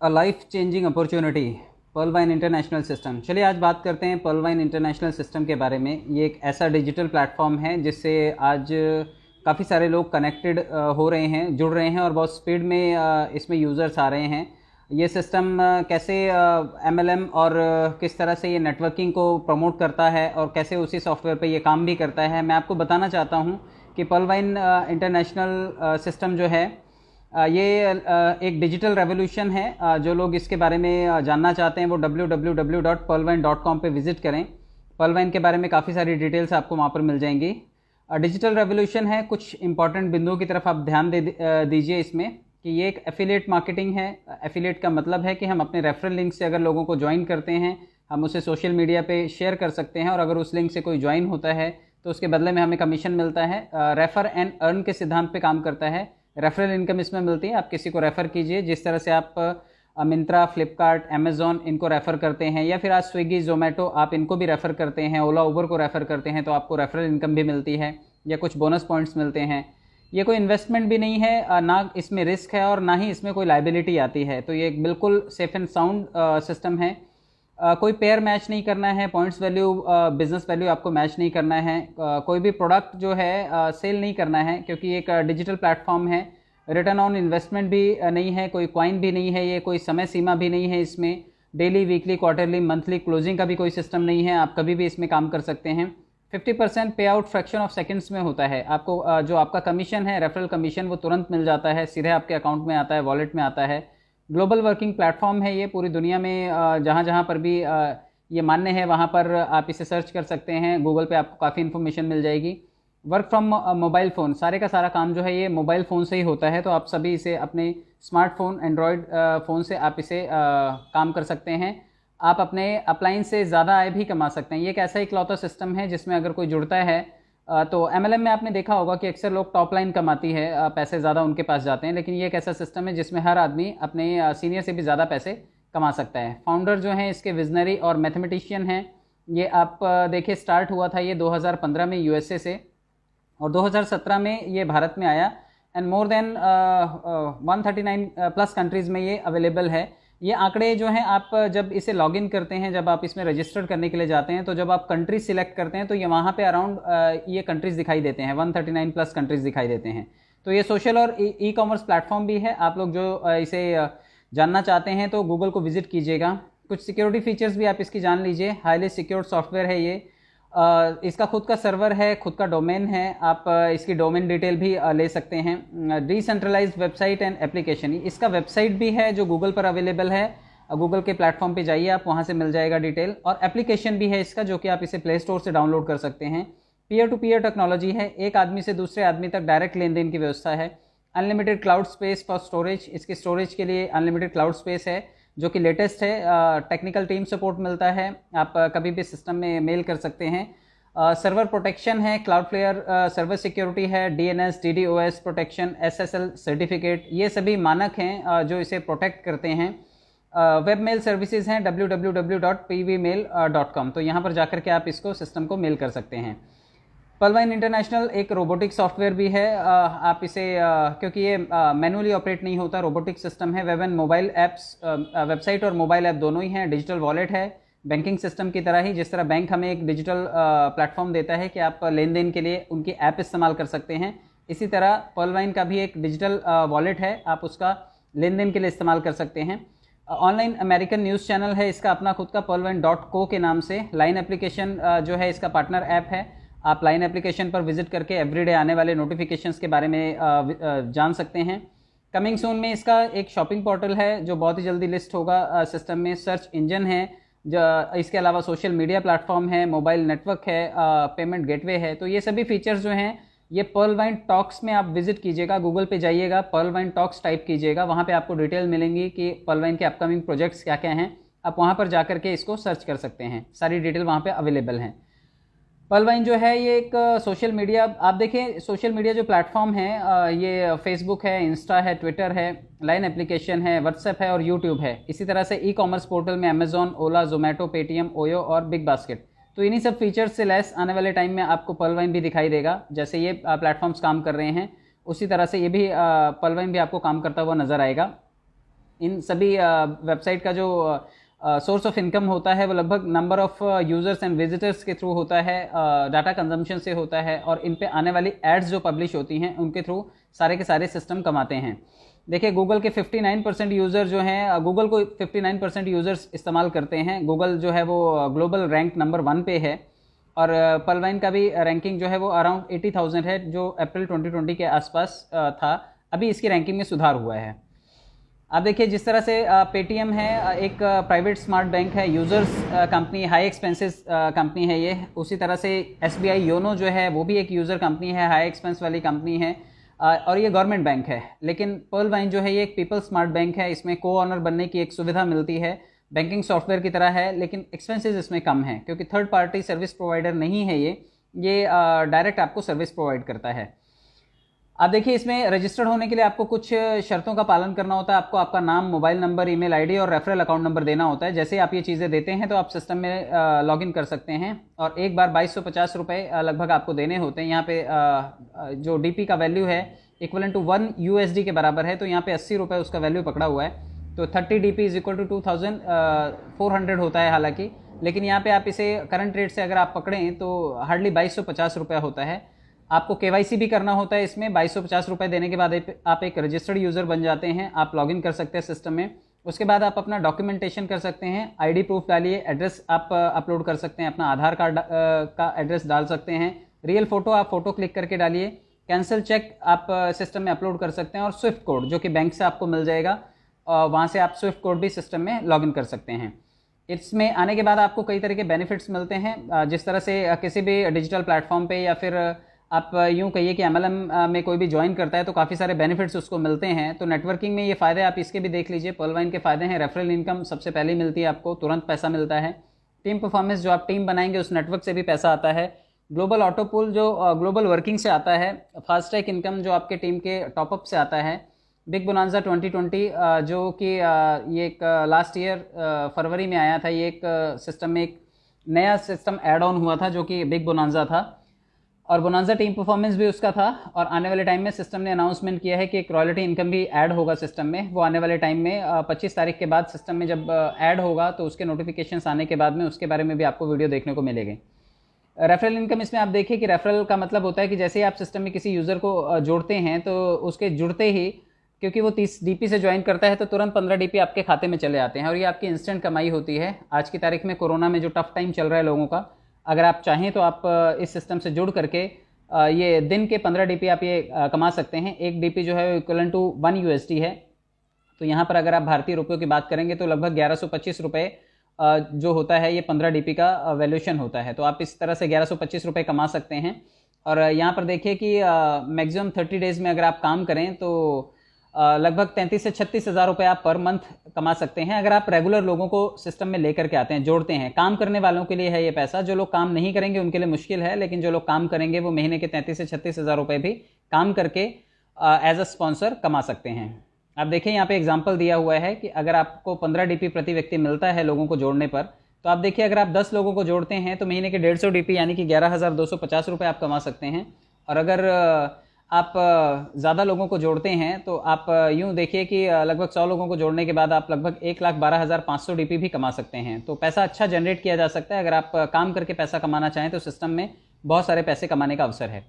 अ life changing opportunity, pearl vine international system. चलिए आज बात करते हैं पर्ल वाइन इंटरनेशनल सिस्टम के बारे में। ये एक ऐसा डिजिटल प्लेटफॉर्म है जिससे आज काफ़ी सारे लोग कनेक्टेड हो रहे हैं, जुड़ रहे हैं और बहुत स्पीड में इसमें यूज़र्स आ रहे हैं। ये सिस्टम कैसे एमएलएम और किस तरह से ये नेटवर्किंग को प्रमोट करता है और कैसे उसी सॉफ्टवेयर पे ये काम भी करता है, मैं आपको बताना चाहता हूँ कि पर्ल वाइन इंटरनेशनल सिस्टम जो है ये एक डिजिटल रेवोल्यूशन है। जो लोग इसके बारे में जानना चाहते हैं वो www.pearlwine.com पे विज़िट करें। पर्ल वाइन के बारे में काफ़ी सारी डिटेल्स आपको वहाँ पर मिल जाएंगी। डिजिटल रेवोल्यूशन है, कुछ इंपॉर्टेंट बिंदुओं की तरफ आप ध्यान दीजिए इसमें कि ये एक एफिलिएट मार्केटिंग है। एफिलिएट का मतलब है कि हम अपने रेफरल लिंक से अगर लोगों को ज्वाइन करते हैं, हम उसे सोशल मीडिया पे शेयर कर सकते हैं और अगर उस लिंक से कोई ज्वाइन होता है तो उसके बदले में हमें कमीशन मिलता है। रेफर एंड अर्न के सिद्धांत पे काम करता है। रेफरल इनकम इसमें मिलती है। आप किसी को रेफ़र कीजिए, जिस तरह से आप मिंत्रा, फ्लिपकार्ट, अमेज़ॉन इनको रेफ़र करते हैं या फिर आज स्विगी, ज़ोमैटो आप इनको भी रेफ़र करते हैं, ओला, उबर को रेफ़र करते हैं तो आपको रेफरल इनकम भी मिलती है या कुछ बोनस पॉइंट्स मिलते हैं। ये कोई इन्वेस्टमेंट भी नहीं है, ना इसमें रिस्क है और ना ही इसमें कोई लाइबिलिटी आती है। तो ये एक बिल्कुल सेफ एंड साउंड सिस्टम है। कोई पेयर मैच नहीं करना है, पॉइंट्स वैल्यू, बिजनेस वैल्यू आपको मैच नहीं करना है। कोई भी प्रोडक्ट जो है सेल नहीं करना है क्योंकि एक डिजिटल प्लेटफॉर्म है। रिटर्न ऑन इन्वेस्टमेंट भी नहीं है, कोई कॉइन भी नहीं है, ये कोई समय सीमा भी नहीं है। इसमें daily, weekly, quarterly, monthly closing का भी कोई सिस्टम नहीं है। आप कभी भी इसमें काम कर सकते हैं। 50% पे आउट फ्रैक्शन ऑफ सेकंड्स में होता है। आपको जो आपका कमीशन है, रेफरल कमीशन, वो तुरंत मिल जाता है, सीधे आपके अकाउंट में आता है, वॉलेट में आता है। ग्लोबल वर्किंग प्लेटफॉर्म है ये, पूरी दुनिया में जहाँ जहाँ पर भी ये मान्य है वहाँ पर आप इसे सर्च कर सकते हैं। गूगल पे आपको काफ़ी इन्फॉर्मेशन मिल जाएगी। वर्क फ्रॉम मोबाइल फ़ोन, सारे का सारा काम जो है ये मोबाइल फ़ोन से ही होता है। तो आप सभी इसे अपने स्मार्टफोन, एंड्रॉयड फ़ोन से आप इसे काम कर सकते हैं। आप अपने अप्लायंस से ज़्यादा आय भी कमा सकते हैं। ये एक ऐसा इकलौता सिस्टम है जिसमें अगर कोई जुड़ता है तो एमएलएम में आपने देखा होगा कि अक्सर लोग टॉप लाइन कमाती है, पैसे ज़्यादा उनके पास जाते हैं, लेकिन ये एक ऐसा सिस्टम है जिसमें हर आदमी अपने सीनियर से भी ज़्यादा पैसे कमा सकता है। फाउंडर जो हैं इसके विजनरी और मैथमेटिशियन हैं। ये आप देखिए, स्टार्ट हुआ था ये 2015 में यूएसए से और 2017 में ये भारत में आया and more than 139 plus countries में ये अवेलेबल है। ये आंकड़े जो हैं, आप जब इसे लॉगिन करते हैं, जब आप इसमें रजिस्टर करने के लिए जाते हैं, तो जब आप कंट्री सिलेक्ट करते हैं तो ये वहाँ पे अराउंड ये कंट्रीज़ दिखाई देते हैं, 139 प्लस कंट्रीज़ दिखाई देते हैं। तो ये सोशल और ई कॉमर्स प्लेटफॉर्म भी है। आप लोग जो इसे जानना चाहते हैं तो गूगल को विजिट कीजिएगा। कुछ सिक्योरिटी फीचर्स भी आप इसकी जान लीजिए। हाईली सिक्योर्ड सॉफ्टवेयर है ये। इसका खुद का सर्वर है, खुद का डोमेन है। आप इसकी डोमेन डिटेल भी ले सकते हैं। डिसेंट्रलाइज्ड वेबसाइट एंड एप्लीकेशन, इसका वेबसाइट भी है जो गूगल पर अवेलेबल है। गूगल के प्लेटफॉर्म पे जाइए आप, वहाँ से मिल जाएगा डिटेल। और एप्लीकेशन भी है इसका जो कि आप इसे प्ले स्टोर से डाउनलोड कर सकते हैं। पीयर टू पीयर टेक्नोलॉजी है, एक आदमी से दूसरे आदमी तक डायरेक्ट लेन देन की व्यवस्था है। Unlimited cloud space for storage, इसकी स्टोरेज के लिए अनलिमिटेड क्लाउड स्पेस है जो कि लेटेस्ट है। टेक्निकल टीम सपोर्ट मिलता है, आप कभी भी सिस्टम में मेल कर सकते हैं। सर्वर प्रोटेक्शन है, क्लाउडफ्लेयर सर्वर सिक्योरिटी है, DNS, DDoS protection, SSL certificate, ये सभी मानक हैं जो इसे प्रोटेक्ट करते हैं। वेब मेल सर्विसेज हैं www.pvmail.com, तो यहाँ पर जाकर के आप इसको सिस्टम को मेल कर सकते हैं। पर्ल वाइन इंटरनेशनल एक रोबोटिक सॉफ्टवेयर भी है। आप इसे क्योंकि ये मैनुअली ऑपरेट नहीं होता, रोबोटिक सिस्टम है। Web and mobile apps, website और मोबाइल ऐप दोनों ही हैं। डिजिटल वॉलेट है, बैंकिंग सिस्टम की तरह ही। जिस तरह बैंक हमें एक डिजिटल प्लेटफॉर्म देता है कि आप लेन देन के लिए उनकी ऐप इस्तेमाल कर सकते हैं, इसी तरह पर्ल वाइन का भी एक डिजिटल वॉलेट है, आप उसका लेन देन के लिए इस्तेमाल कर सकते हैं। ऑनलाइन अमेरिकन न्यूज़ चैनल है इसका अपना खुद का, pearlwine.co के नाम से। लाइन एप्लीकेशन जो है इसका पार्टनर ऐप है। आप लाइन एप्लीकेशन पर विजिट करके एवरीडे आने वाले नोटिफिकेशंस के बारे में जान सकते हैं। कमिंग सून में इसका एक शॉपिंग पोर्टल है जो बहुत ही जल्दी लिस्ट होगा सिस्टम में। सर्च इंजन है, इसके अलावा सोशल मीडिया प्लेटफॉर्म है, मोबाइल नेटवर्क है, पेमेंट गेटवे है। तो ये सभी फीचर्स जो हैं ये पर्ल वाइन टॉक्स में आप विजिट कीजिएगा, गूगल पे जाइएगा, पर्ल वाइन टॉक्स टाइप कीजिएगा, वहाँ पे आपको डिटेल मिलेंगी कि पर्ल वाइन के अपकमिंग प्रोजेक्ट्स क्या क्या हैं। आप वहाँ पर जा करके इसको सर्च कर सकते हैं, सारी डिटेल वहाँ पे अवेलेबल हैं। पर्ल वाइन जो है ये एक सोशल मीडिया, आप देखें सोशल मीडिया जो प्लेटफॉर्म है, ये फेसबुक है, इंस्टा है, ट्विटर है, लाइन एप्लीकेशन है, व्हाट्सएप है और यूट्यूब है। इसी तरह से ई कॉमर्स पोर्टल में अमेजॉन, ओला, जोमेटो, पेटीएम, ओयो और बिग बास्केट। तो इन्हीं सब फीचर्स से लेस आने वाले टाइम में आपको पर्ल वाइन भी दिखाई देगा। जैसे ये प्लेटफॉर्म्स काम कर रहे हैं उसी तरह से ये भी पर्ल वाइन भी आपको काम करता हुआ नजर आएगा। इन सभी वेबसाइट का जो सोर्स ऑफ इनकम होता है वो लगभग number of users and visitors के थ्रू होता है, डाटा कंजम्पशन से होता है, और इन पे आने वाली एड्स जो पब्लिश होती हैं उनके थ्रू सारे के सारे सिस्टम कमाते हैं। देखिए गूगल के 59% यूज़र जो हैं, गूगल को 59% यूज़र्स इस्तेमाल करते हैं। गूगल जो है वो ग्लोबल रैंक नंबर 1 पे है, और पलवाइन का भी रैंकिंग जो है वो अराउंड 80,000 है, जो अप्रैल 2020 के आसपास था। अभी इसकी रैंकिंग में सुधार हुआ है। आप देखिए जिस तरह से पेटीएम है एक प्राइवेट स्मार्ट बैंक है, users company, high expenses company है ये। उसी तरह से एसबीआई योनो जो है वो भी एक यूज़र कंपनी है, हाई एक्सपेंस वाली कंपनी है, और ये गवर्नमेंट बैंक है। लेकिन पर्ल वाइन जो है ये एक पीपल स्मार्ट बैंक है, इसमें को ऑनर बनने की एक सुविधा मिलती है, बैंकिंग सॉफ्टवेयर की तरह है, लेकिन एक्सपेंसेस इसमें कम है क्योंकि थर्ड पार्टी सर्विस प्रोवाइडर नहीं है ये डायरेक्ट आपको सर्विस प्रोवाइड करता है। आप देखिए इसमें रजिस्टर्ड होने के लिए आपको कुछ शर्तों का पालन करना होता है। आपको आपका नाम, मोबाइल नंबर, ईमेल आईडी और रेफरल अकाउंट नंबर देना होता है। जैसे आप ये चीज़ें देते हैं तो आप सिस्टम में लॉगिन कर सकते हैं, और एक बार 2250 रुपये लगभग आपको देने होते हैं। यहाँ पे जो डीपी का वैल्यू है इक्वलेंट टू 1 यूएसडी के बराबर है, तो यहाँ पे 80 रुपये उसका वैल्यू पकड़ा हुआ है। तो 30 DP इज इक्वल टू 2400 होता है हालांकि, लेकिन यहाँ पे आप इसे करंट रेट से अगर आप पकड़ें तो हार्डली 2250 रुपया होता है। आपको KYC भी करना होता है इसमें। 2250 रुपये देने के बाद आप एक रजिस्टर्ड यूज़र बन जाते हैं, आप लॉगिन कर सकते हैं सिस्टम में। उसके बाद आप अपना डॉक्यूमेंटेशन कर सकते हैं, ID प्रूफ डालिए, एड्रेस आप अपलोड कर सकते हैं, अपना आधार कार्ड का एड्रेस डाल सकते हैं, रियल फ़ोटो आप फ़ोटो क्लिक करके डालिए, कैंसिल चेक आप सिस्टम में अपलोड कर सकते हैं, और स्विफ्ट कोड जो कि बैंक से आपको मिल जाएगा, वहाँ से आप स्विफ्ट कोड भी सिस्टम में लॉगिन कर सकते हैं। इसमें आने के बाद आपको कई तरह के बेनिफिट्स मिलते हैं, जिस तरह से किसी भी डिजिटल प्लेटफॉर्म पे या फिर आप यूँ कहिए कि MLM में कोई भी ज्वाइन करता है तो काफ़ी सारे बेनिफिट्स उसको मिलते हैं। तो नेटवर्किंग में ये फ़ायदे आप इसके भी देख लीजिए। पर्ल वाइन के फ़ायदे हैं, रेफरल इनकम सबसे पहले मिलती है, आपको तुरंत पैसा मिलता है। टीम परफॉर्मेंस, जो आप टीम बनाएंगे उस नेटवर्क से भी पैसा आता है। ग्लोबल ऑटो पूल जो ग्लोबल वर्किंग से आता है। फास्ट ट्रैक इनकम जो आपके टीम के टॉपअप से आता है। बिग बोनांजा 2020 जो कि ये एक लास्ट ईयर फरवरी में आया था, ये एक सिस्टम में एक नया सिस्टम ऐड ऑन हुआ था जो कि बिग बोनांजा था, और बोनांजा टीम परफॉर्मेंस भी उसका था। और आने वाले टाइम में सिस्टम ने अनाउंसमेंट किया है कि एक रॉयल्टी इनकम भी ऐड होगा सिस्टम में। वो आने वाले टाइम में 25 तारीख के बाद सिस्टम में जब ऐड होगा तो उसके नोटिफिकेशंस आने के बाद में उसके बारे में भी आपको वीडियो देखने को मिलेगी। रेफरल इनकम, इसमें आप देखिए कि रेफरल का मतलब होता है कि जैसे ही आप सिस्टम में किसी यूज़र को जोड़ते हैं तो उसके जुड़ते ही, क्योंकि वो 30 DP से ज्वाइन करता है, तो तुरंत 15 DP आपके खाते में चले आते हैं, और ये आपकी इंस्टेंट कमाई होती है। आज की तारीख में कोरोना में जो टफ टाइम चल रहा है लोगों का, अगर आप चाहें तो आप इस सिस्टम से जुड़ करके ये दिन के 15 DP आप ये कमा सकते हैं। एक DP जो है इक्वलेंट टू 1 USD है। तो यहाँ पर अगर आप भारतीय रुपयों की बात करेंगे तो लगभग 1125 रुपये जो होता है, ये 15 DP का वैल्यूशन होता है। तो आप इस तरह से 1125 रुपये कमा सकते हैं। और यहाँ पर देखिए कि मैक्सिमम 30 डेज़ में अगर आप काम करें तो लगभग 33 से 36 हज़ार रुपये आप पर मंथ कमा सकते हैं, अगर आप रेगुलर लोगों को सिस्टम में लेकर के आते हैं, जोड़ते हैं। काम करने वालों के लिए है ये पैसा, जो लोग काम नहीं करेंगे उनके लिए मुश्किल है, लेकिन जो लोग काम करेंगे वो महीने के 33 से 36 हज़ार रुपये भी काम करके एज अ स्पॉन्सर कमा सकते हैं। आप देखिए यहाँ पे एग्जाम्पल दिया हुआ है कि अगर आपको 15 DP प्रति व्यक्ति मिलता है लोगों को जोड़ने पर, तो आप देखिए अगर आप 10 लोगों को जोड़ते हैं तो महीने के 150 DP यानी कि 11,250 रुपये आप कमा सकते हैं। और अगर आप ज़्यादा लोगों को जोड़ते हैं तो आप यूँ देखिए कि लगभग 100 लोगों को जोड़ने के बाद आप लगभग 1,12,500 DP भी कमा सकते हैं। तो पैसा अच्छा जनरेट किया जा सकता है। अगर आप काम करके पैसा कमाना चाहें तो सिस्टम में बहुत सारे पैसे कमाने का अवसर है।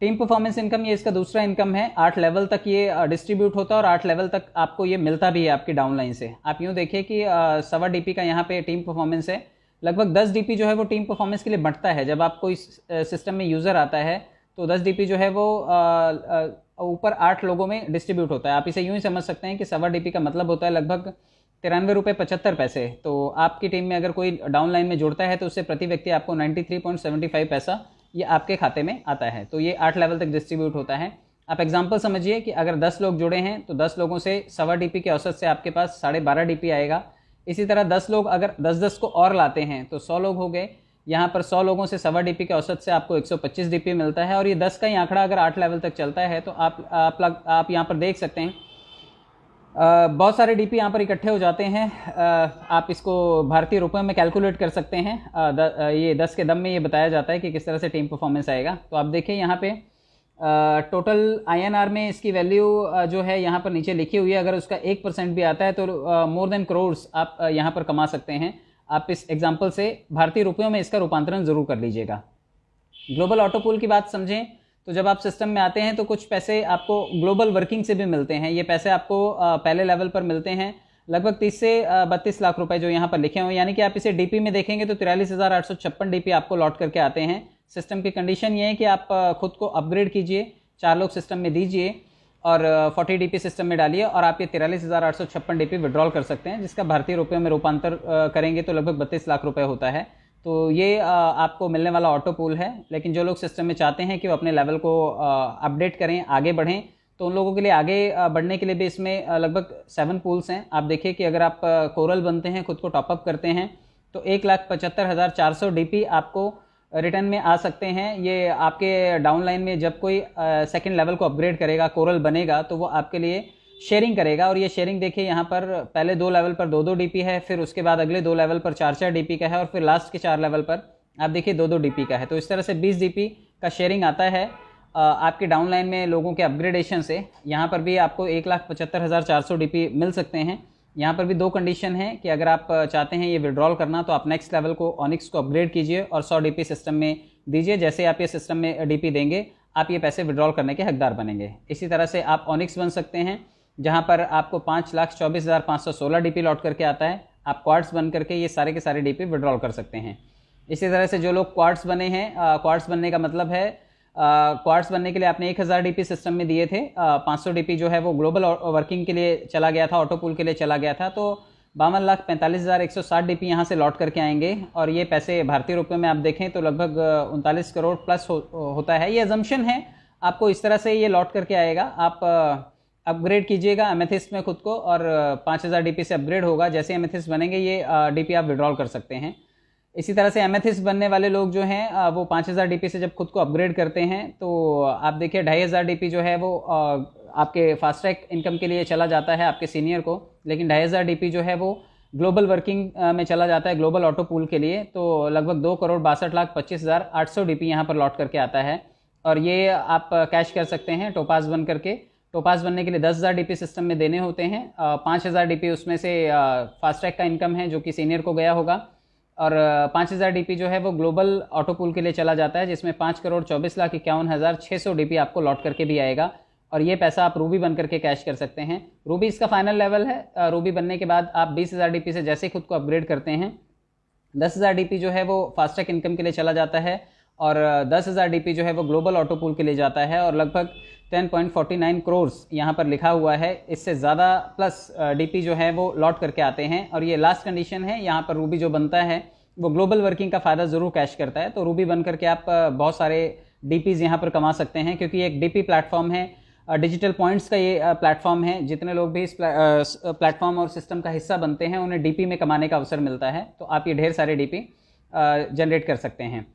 टीम परफॉर्मेंस इनकम, ये इसका दूसरा इनकम है। 8 लेवल तक ये डिस्ट्रीब्यूट होता है और 8 लेवल तक आपको ये मिलता भी है आपकी डाउनलाइन से। आप यूँ देखिए कि 1.25 DP का यहाँ पे टीम परफॉर्मेंस है। लगभग 10 DP जो है वो टीम परफॉर्मेंस के लिए बढ़ता है। जब आप कोई सिस्टम में यूज़र आता है तो 10 DP जो है वो ऊपर 8 लोगों में डिस्ट्रीब्यूट होता है। आप इसे यूँ ही समझ सकते हैं कि 1.25 DP का मतलब होता है लगभग 93 रुपये 75 पैसे। तो आपकी टीम में अगर कोई डाउनलाइन में जुड़ता है तो उससे प्रति व्यक्ति आपको 93.75 पैसा ये आपके खाते में आता है। तो ये 8 लेवल तक डिस्ट्रीब्यूट होता है। आप एग्जांपल समझिए कि अगर 10 लोग जुड़े हैं तो 10 लोगों से 1.25 DP के औसत से आपके पास 12.5 DP आएगा। इसी तरह 10 लोग अगर 10-10 को और लाते हैं तो 100 लोग हो गए। यहाँ पर 100 लोगों से 1.25 DP के औसत से आपको 125 DP मिलता है। और ये 10 का ही आंकड़ा अगर 8 लेवल तक चलता है तो आप यहाँ पर देख सकते हैं बहुत सारे DP यहाँ पर इकट्ठे हो जाते हैं। आप इसको भारतीय रुपये में कैलकुलेट कर सकते हैं। ये 10 के दम में ये बताया जाता है कि किस तरह से टीम परफॉर्मेंस आएगा। तो आप देखिए यहाँ पे टोटल INR में इसकी वैल्यू जो है यहाँ पर नीचे लिखी हुई है, अगर उसका 1% भी आता है तो मोर देन करोड्स आप यहाँ पर कमा सकते हैं। आप इस एग्जाम्पल से भारतीय रुपयों में इसका रूपांतरण ज़रूर कर लीजिएगा। ग्लोबल ऑटो पूल की बात समझें तो जब आप सिस्टम में आते हैं तो कुछ पैसे आपको ग्लोबल वर्किंग से भी मिलते हैं। ये पैसे आपको पहले लेवल पर मिलते हैं, लगभग 30 से 32 लाख रुपए जो यहाँ पर लिखे हुए हैं, यानी कि आप इसे डीपी में देखेंगे तो 43,856 डीपी आपको लौट करके आते हैं। सिस्टम की कंडीशन ये है कि आप खुद को अपग्रेड कीजिए, 4 लोग सिस्टम में दीजिए और 40 डीपी सिस्टम में डालिए और आप ये 43,856 डीपी विड्रॉल कर सकते हैं, जिसका भारतीय रुपयों में रूपांतर करेंगे तो लगभग 32 लाख रुपए होता है। तो ये आपको मिलने वाला ऑटो पूल है। लेकिन जो लोग सिस्टम में चाहते हैं कि वो अपने लेवल को अपडेट करें, आगे बढ़ें, तो उन लोगों के लिए आगे बढ़ने के लिए भी इसमें लगभग 7 पूल्स हैं। आप देखिए कि अगर आप कोरल बनते हैं, खुद को टॉपअप करते हैं, तो 1,75,400 डीपी आपको रिटर्न में आ सकते हैं। ये आपके डाउनलाइन में जब कोई सेकंड लेवल को अपग्रेड करेगा, कोरल बनेगा, तो वो आपके लिए शेयरिंग करेगा। और ये शेयरिंग देखिए यहाँ पर पहले 2 लेवल पर 2-2 डीपी है, फिर उसके बाद अगले 2 लेवल पर 4-4 डीपी का है और फिर लास्ट के 4 लेवल पर आप देखिए 2-2 डीपी का है। तो इस तरह से 20 डीपी का शेयरिंग आता है आपके डाउनलाइन में लोगों के अपग्रेडेशन से। यहाँ पर भी आपको 1,75,400 डीपी मिल सकते हैं। यहाँ पर भी 2 कंडीशन है कि अगर आप चाहते हैं ये विड्रॉल करना तो आप नेक्स्ट लेवल को ऑनिक्स को अपग्रेड कीजिए और 100 डीपी सिस्टम में दीजिए। जैसे आप ये सिस्टम में डीपी देंगे, आप ये पैसे विड्रॉल करने के हकदार बनेंगे। इसी तरह से आप ऑनिक्स बन सकते हैं, जहाँ पर आपको 5,24,516 डीपी लौट करके आता है। आप क्वार्ट्स बन करके ये सारे के सारे डीपी विड्रॉल कर सकते हैं। इसी तरह से जो लोग क्वार्ट्स बने हैं, क्वार्ट्स बनने का मतलब है क्वार्ट्स बनने के लिए आपने 1,000 डीपी सिस्टम में दिए थे, 500 डीपी जो है वो ग्लोबल वर्किंग के लिए चला गया था, ऑटो पूल के लिए चला गया था, तो 52,45,160 डीपी यहाँ से लौट करके आएंगे। और ये पैसे भारतीय रुपये में आप देखें तो लगभग 39 करोड़ प्लस होता है। ये अजम्पशन है, आपको इस तरह से ये लौट करके आएगा। आप अपग्रेड कीजिएगा एमेथिस्ट में खुद को और 5,000 डीपी से अपग्रेड होगा। जैसे एमेथिस्ट बनेंगे ये डीपी आप विड्रॉल कर सकते हैं। इसी तरह से एमेथिस्ट बनने वाले लोग जो हैं वो 5,000 डीपी से जब खुद को अपग्रेड करते हैं तो आप देखिए 2,500 डीपी जो है वो आपके फास्ट ट्रैक इनकम के लिए चला जाता है आपके सीनियर को, लेकिन 2,500 डीपी जो है वो ग्लोबल वर्किंग में चला जाता है ग्लोबल ऑटो पूल के लिए। तो लगभग 2,62,25,800 डीपी यहाँ पर लौट करके आता है और ये आप कैश कर सकते हैं टोपाज बन करके। टोपाज बनने के लिए 10,000 डीपी सिस्टम में देने होते हैं, 5,000 डीपी उसमें से फास्ट ट्रैक का इनकम है जो कि सीनियर को गया होगा और 5,000 डीपी जो है वो ग्लोबल ऑटो पूल के लिए चला जाता है, जिसमें 5,24,51,600 डीपी आपको लौट करके भी आएगा और ये पैसा आप रूबी बन करके कैश कर सकते हैं। रूबी इसका फाइनल लेवल है। रूबी बनने के बाद आप 20,000 डीपी से जैसे खुद को अपग्रेड करते हैं, 10,000 डीपी जो है वो फास्ट ट्रैक इनकम के लिए चला जाता है और 10,000 डीपी जो है वो ग्लोबल ऑटो पूल के लिए जाता है और लगभग 10.49 करोड़ यहाँ पर लिखा हुआ है। इससे ज़्यादा प्लस डीपी जो है वो लौट करके आते हैं और ये लास्ट कंडीशन है। यहाँ पर रूबी जो बनता है वो ग्लोबल वर्किंग का फ़ायदा ज़रूर कैश करता है। तो रूबी बन करके आप बहुत सारे डीपीज़ यहाँ पर कमा सकते हैं, क्योंकि एक डीपी प्लेटफॉर्म है, डिजिटल पॉइंट्स का ये प्लेटफॉर्म है। जितने लोग भी इस प्लेटफॉर्म और सिस्टम का हिस्सा बनते हैं उन्हें डीपी में कमाने का अवसर मिलता है। तो आप ये ढेर सारे डीपी जनरेट कर सकते हैं।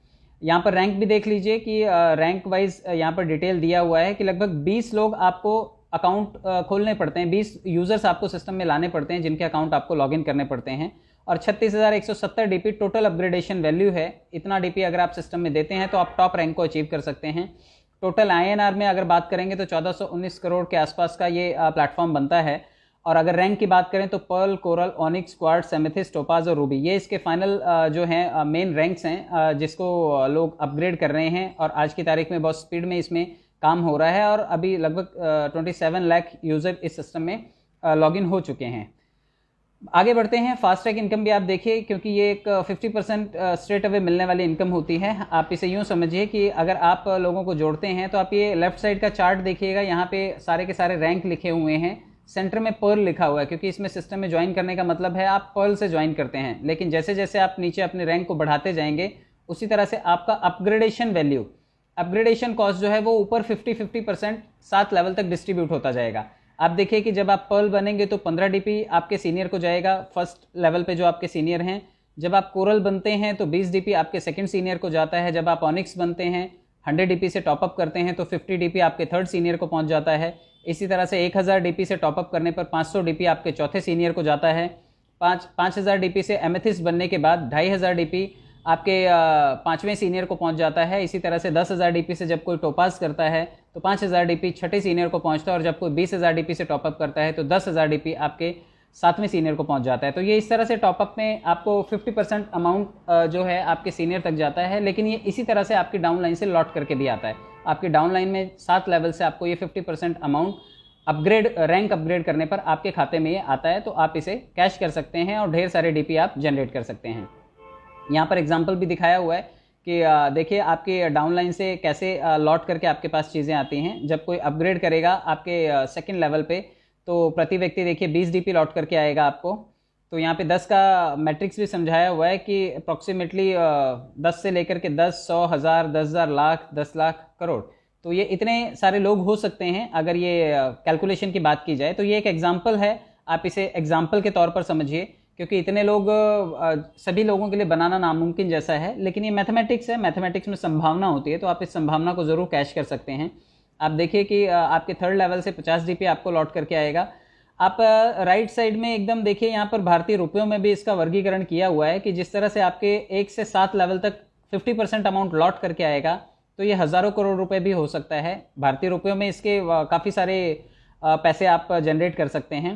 यहाँ पर रैंक भी देख लीजिए कि रैंक वाइज यहाँ पर डिटेल दिया हुआ है कि लगभग 20 लोग आपको अकाउंट खोलने पड़ते हैं, 20 यूज़र्स आपको सिस्टम में लाने पड़ते हैं जिनके अकाउंट आपको लॉगिन करने पड़ते हैं और 36,170 डीपी टोटल अपग्रेडेशन वैल्यू है। इतना डीपी अगर आप सिस्टम में देते हैं तो आप टॉप रैंक को अचीव कर सकते हैं। टोटल INR में अगर बात करेंगे तो 1419 करोड़ के आसपास का ये प्लेटफॉर्म बनता है। और अगर रैंक की बात करें तो pearl, coral, onyx, quartz, amethyst, topaz और रूबी ये इसके फाइनल जो हैं मेन रैंक्स हैं जिसको लोग अपग्रेड कर रहे हैं और आज की तारीख में बहुत स्पीड में इसमें काम हो रहा है और अभी लगभग 27 लाख यूज़र इस सिस्टम में लॉगिन हो चुके हैं। आगे बढ़ते हैं। फास्ट ट्रैक इनकम भी आप देखिए, क्योंकि ये एक 50% स्ट्रेट अवे मिलने वाली इनकम होती है। आप इसे यूँ समझिए कि अगर आप लोगों को जोड़ते हैं तो आप ये लेफ्ट साइड का चार्ट देखिएगा, यहाँ पे सारे के सारे रैंक लिखे हुए हैं। सेंटर में पर्ल लिखा हुआ है, क्योंकि इसमें सिस्टम में ज्वाइन करने का मतलब है आप पर्ल से ज्वाइन करते हैं। लेकिन जैसे जैसे आप नीचे अपने रैंक को बढ़ाते जाएंगे उसी तरह से आपका अपग्रेडेशन वैल्यू, अपग्रेडेशन कॉस्ट जो है वो ऊपर 50% 7 लेवल तक डिस्ट्रीब्यूट होता जाएगा। आप देखिए कि जब आप पर्ल बनेंगे तो 15 डीपी आपके सीनियर को जाएगा फर्स्ट लेवल पे जो आपके सीनियर हैं। जब आप कोरल बनते हैं तो 20 डीपी आपके सेकंड सीनियर को जाता है। जब आप ऑनिक्स बनते हैं 100 डीपी से टॉपअप करते हैं तो 50 डीपी आपके थर्ड सीनियर को पहुंच जाता है। इसी तरह से 1000 डीपी से टॉपअप करने पर 500 डीपी आपके चौथे सीनियर को जाता है। 5,000 डीपी से एमेथिस्ट बनने के बाद 2,500 डीपी आपके 5वें सीनियर को पहुंच जाता है। इसी तरह से 10,000 डीपी से जब कोई टॉपास करता है तो 5,000 डीपी छठे सीनियर को पहुंचता है, और जब कोई 20,000 डीपी से टॉपअप करता है तो 10,000 डीपी आपके 7वें सीनियर को पहुंच जाता है। तो ये इस तरह से टॉपअप में आपको 50% अमाउंट जो है आपके सीनियर तक जाता है, लेकिन ये इसी तरह से आपकी डाउन लाइन से लौट करके भी आता है। आपकी डाउन लाइन में 7 लेवल से आपको ये 50% अमाउंट अपग्रेड, रैंक अपग्रेड करने पर आपके खाते में ये आता है, तो आप इसे कैश कर सकते हैं और ढेर सारे डीपी आप जनरेट कर सकते हैं। यहाँ पर एग्जाम्पल भी दिखाया हुआ है कि देखिए आपके डाउनलाइन से कैसे लौट करके आपके पास चीज़ें आती हैं। जब कोई अपग्रेड करेगा आपके सेकंड लेवल पे तो प्रति व्यक्ति देखिए 20 डीपी लौट करके आएगा आपको। तो यहाँ पे 10 का मैट्रिक्स भी समझाया हुआ है कि अप्रॉक्सीमेटली 10 से लेकर के 10, 100, 1000, 10,000, लाख, 10 लाख, करोड़, तो ये इतने सारे लोग हो सकते हैं अगर ये कैलकुलेशन की बात की जाए। तो ये एक एग्जाम्पल है, आप इसे एग्जाम्पल के तौर पर समझिए, क्योंकि इतने लोग सभी लोगों के लिए बनाना नामुमकिन जैसा है, लेकिन ये मैथमेटिक्स है, मैथमेटिक्स में संभावना होती है, तो आप इस संभावना को ज़रूर कैश कर सकते हैं। आप देखिए कि आपके थर्ड लेवल से 50 डीपी आपको लौट करके आएगा। आप राइट साइड में एकदम देखिए, यहाँ पर भारतीय रुपयों में भी इसका वर्गीकरण किया हुआ है कि जिस तरह से आपके 1 से 7 लेवल तक 50% अमाउंट लौट करके आएगा, तो ये हज़ारों करोड़ रुपए भी हो सकता है। भारतीय रुपयों में इसके काफ़ी सारे पैसे आप जनरेट कर सकते हैं।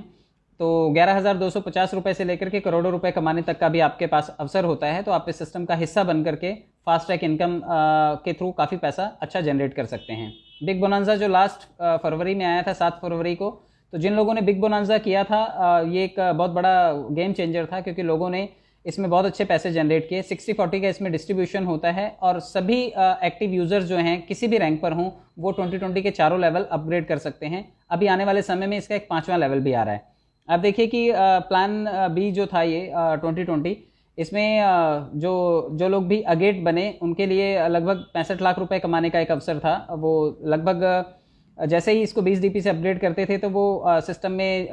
तो 11,250 रुपये से लेकर के करोड़ों रुपए कमाने तक का भी आपके पास अवसर होता है। तो आप इस सिस्टम का हिस्सा बन करके फास्ट ट्रैक इनकम के थ्रू काफ़ी पैसा अच्छा जनरेट कर सकते हैं। बिग बोनांजा जो लास्ट फरवरी में आया था 7 फरवरी को, तो जिन लोगों ने बिग बोनांजा किया था ये एक बहुत बड़ा गेम चेंजर था, क्योंकि लोगों ने इसमें बहुत अच्छे पैसे जनरेट किए। 60-40 का इसमें डिस्ट्रीब्यूशन होता है और सभी एक्टिव यूजर्स जो हैं किसी भी रैंक पर हों वो 2020 के चारों लेवल अपग्रेड कर सकते हैं। अभी आने वाले समय में इसका एक 5वां लेवल भी आ रहा है। आप देखिए कि प्लान बी जो था ये 2020, इसमें जो लोग भी अगेट बने उनके लिए लगभग 65 लाख रुपए कमाने का एक अवसर था। वो लगभग जैसे ही इसको 20 डीपी से अपग्रेड करते थे तो वो सिस्टम में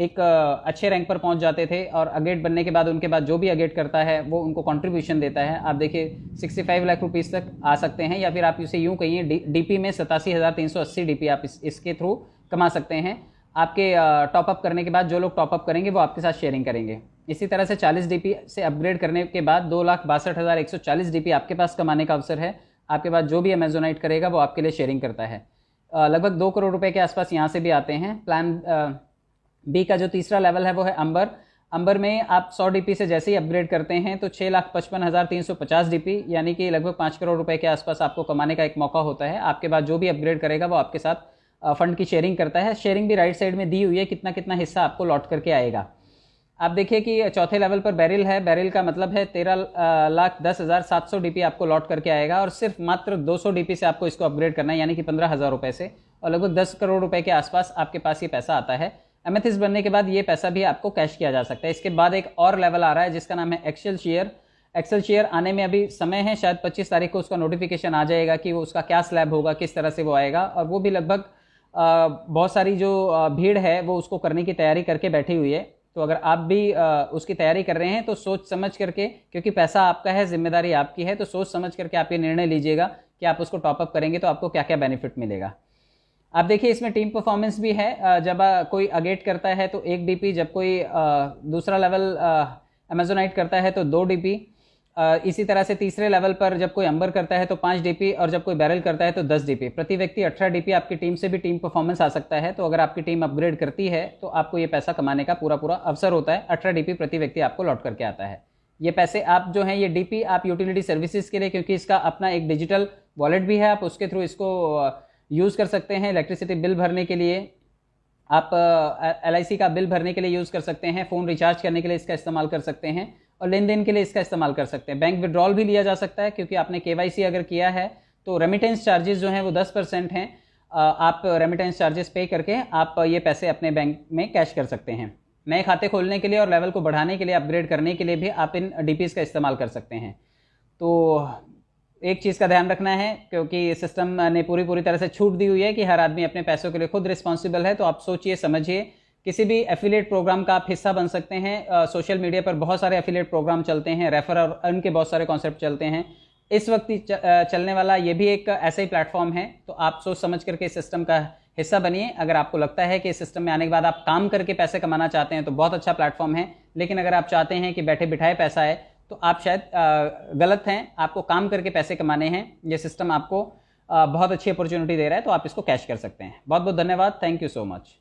एक अच्छे रैंक पर पहुंच जाते थे, और अगेट बनने के बाद उनके बाद जो भी अगेट करता है वो उनको कंट्रीब्यूशन देता है। आप देखिए 65 लाख रुपीस तक आ सकते हैं, या फिर आप इसे यूँ कहिए डीपी में 87,380 डीपी आप इसके थ्रू कमा सकते हैं। आपके टॉपअप करने के बाद जो लोग टॉपअप करेंगे वो आपके साथ शेयरिंग करेंगे। इसी तरह से 40 डीपी से अपग्रेड करने के बाद 2,62,140 डीपी आपके पास कमाने का अवसर है। आपके पास जो भी अमेजोनाइट करेगा वो आपके लिए शेयरिंग करता है। लगभग 2 करोड़ रुपए के आसपास यहाँ से भी आते हैं। प्लान बी का जो तीसरा लेवल है वो है अंबर। अंबर में आप 100 डीपी से जैसे ही अपग्रेड करते हैं तो 6,55,350 डीपी यानी कि लगभग 5 करोड़ रुपए के आसपास आपको कमाने का एक मौका होता है। आपके बाद जो भी अपग्रेड करेगा वो आपके साथ फंड की शेयरिंग करता है। शेयरिंग भी राइट साइड में दी हुई है, कितना कितना हिस्सा आपको लौट करके आएगा। आप देखिए कि चौथे लेवल पर बैरिल है। बैरिल का मतलब है 13,10,700 डीपी आपको लौट करके आएगा, और सिर्फ मात्र 200 डीपी से आपको इसको अपग्रेड करना है, यानी कि 15,000 रुपये से, और लगभग 10 करोड़ रुपए के आसपास आपके पास ये पैसा आता है। एमेथिस्ट बनने के बाद ये पैसा भी आपको कैश किया जा सकता है। इसके बाद एक और लेवल आ रहा है जिसका नाम है एक्सेल शेयर। एक्सेल शेयर आने में अभी समय है, शायद 25 तारीख को उसका नोटिफिकेशन आ जाएगा कि वो उसका क्या स्लैब होगा, किस तरह से वो आएगा, और वो भी लगभग बहुत सारी जो भीड़ है वो उसको करने की तैयारी करके बैठी हुई है। तो अगर आप भी उसकी तैयारी कर रहे हैं तो सोच समझ करके, क्योंकि पैसा आपका है, जिम्मेदारी आपकी है, तो सोच समझ करके आप ये निर्णय लीजिएगा कि आप उसको टॉपअप करेंगे तो आपको क्या क्या बेनिफिट मिलेगा। आप देखिए इसमें टीम परफॉर्मेंस भी है। जब कोई अगेट करता है तो 1 डीपी, जब कोई दूसरा लेवल अमेजोनाइट करता है तो 2 डीपी, इसी तरह से तीसरे लेवल पर जब कोई अंबर करता है तो 5 डीपी, और जब कोई बैरल करता है तो 10 डीपी। प्रति व्यक्ति 18 डीपी आपकी टीम से भी टीम परफॉर्मेंस आ सकता है। तो अगर आपकी टीम अपग्रेड करती है तो आपको ये पैसा कमाने का पूरा पूरा अवसर होता है। 18 डीपी प्रति व्यक्ति आपको लौट करके आता है। ये पैसे आप जो हैं ये डीपी आप यूटिलिटी सर्विसेज के लिए, क्योंकि इसका अपना एक डिजिटल वॉलेट भी है, आप उसके थ्रू इसको यूज़ कर सकते हैं। इलेक्ट्रिसिटी बिल भरने के लिए, आप LIC का बिल भरने के लिए यूज़ कर सकते हैं, फ़ोन रिचार्ज करने के लिए इसका इस्तेमाल कर सकते हैं, और लेन देन के लिए इसका इस्तेमाल कर सकते हैं। बैंक विड्रॉल भी लिया जा सकता है, क्योंकि आपने KYC अगर किया है तो रेमिटेंस चार्जेस जो हैं वो 10% हैं। आप रेमिटेंस चार्जेस पे करके आप ये पैसे अपने बैंक में कैश कर सकते हैं। नए खाते खोलने के लिए और लेवल को बढ़ाने के लिए, अपग्रेड करने के लिए भी आप इन डीपीज़ का इस्तेमाल कर सकते हैं। तो एक चीज़ का ध्यान रखना है, क्योंकि सिस्टम ने पूरी तरह से छूट दी हुई है कि हर आदमी अपने पैसों के लिए खुद रिस्पॉन्सिबल है। तो आप सोचिए समझिए, किसी भी एफिलिएट प्रोग्राम का आप हिस्सा बन सकते हैं। सोशल मीडिया पर बहुत सारे एफिलिएट प्रोग्राम चलते हैं, रेफर और अर्न के बहुत सारे कॉन्सेप्ट चलते हैं। इस वक्त चलने वाला ये भी एक ऐसा ही प्लेटफॉर्म है। तो आप सोच समझ करके इस सिस्टम का हिस्सा बनिए। अगर आपको लगता है कि इस सिस्टम में आने के बाद आप काम करके पैसे कमाना चाहते हैं तो बहुत अच्छा प्लेटफॉर्म है, लेकिन अगर आप चाहते हैं कि बैठे बिठाए पैसा है तो आप शायद गलत हैं, आपको काम करके पैसे कमाने हैं। ये सिस्टम आपको बहुत अच्छी अपॉर्चुनिटी दे रहा है, तो आप इसको कैश कर सकते हैं। बहुत बहुत धन्यवाद, थैंक यू सो मच।